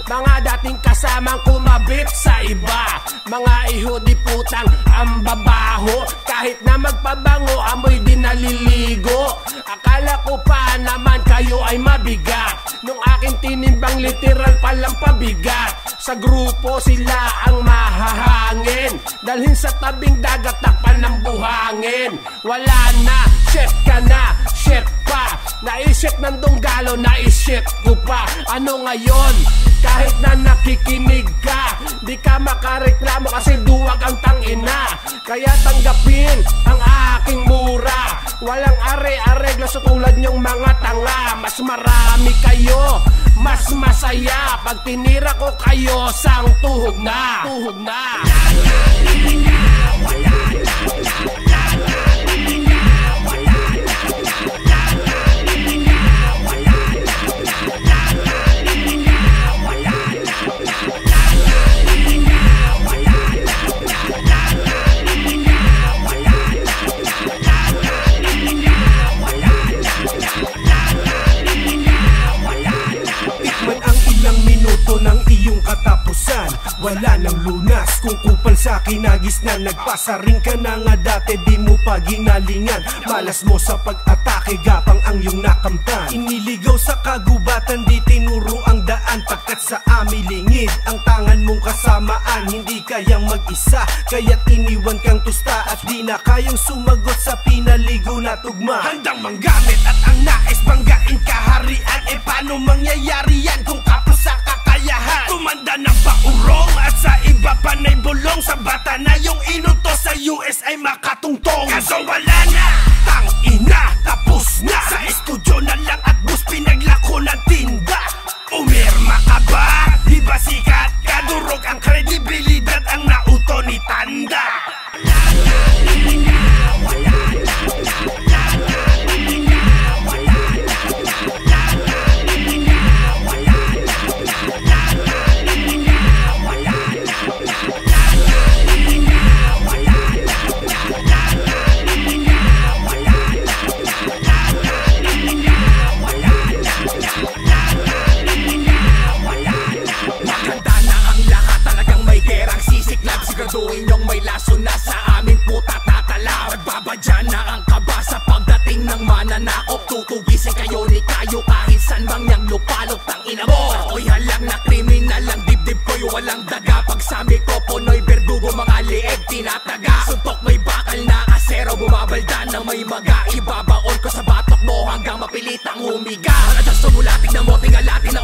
mga dating kasamang kumabit sa iba. Mga iho di putang ang babaho, kahit na magpabango amoy di naliligo. Akala ko pa naman kayo ay mabigat, nung aking tinimbang literal palang pabigat. Sa grupo sila ang mahahangin, dalhin sa tabing dagat takpan ng buhangin. Wala na, shit ka na, shit pa. Naisip ng dunggalo, naisip ko pa. Ano ngayon? Kahit na nakikinig ka, di ka makareklamo kasi duwag ang tangina. Kaya tanggapin ang aking mura, walang are-areglo sa tulad nyong mga tanga. Mas marami kayo, mas masaya pag tinira ko kayo sang tuhog na. Tuhog na. Ng iyong katapusan, wala nang lunas. Kung kupal sa kinagisnan, nagpasaring ka na nga dati, di mo pa ginalingan. Malas mo sa pag-atake, gapang ang iyong nakamtan. Iniligaw sa kagubatan, di tinuro ang daan. Pagkat sa amilingid, ang tangan mong kasamaan. Hindi kayang mag-isa, kaya't iniwan kang tusta. At di na kayang sumagot sa pinaligo na tugma. Handang manggamit at ang nais banggain kaharian. E paano mangyayari yan kung kapos sa kakayahan? Tumanda ng paurong at sa iba pa na'y bulong. Sa bata na yung inutos sa US ay makatungtong. Kaso wala na, tang ina, tapos na. Sa estudyo na lang at bus pinaglako ng tinda. Umirma ka ba? Di ba sikat ka? Durog ang kredibilidad ang nauto ni Tanda. Siguraduhin yung may laso na sa amin puta tatala. Magbabadya na ang kaba sa pagdating ng mananakop. Tutugisin kayo ni kayo kahit san bang niyang lupalok. Tangina mo, ako'y halang na kriminal. Ang dibdib ko'y walang daga. Pag sa mikropono'y berdugo, mga lieg tinataga. Suntok may bakal na kasero, bumabalda na may maga. Ibabaon ko sa batok mo hanggang mapilitang humiga. Para dyan sumulating na mo, tingalating na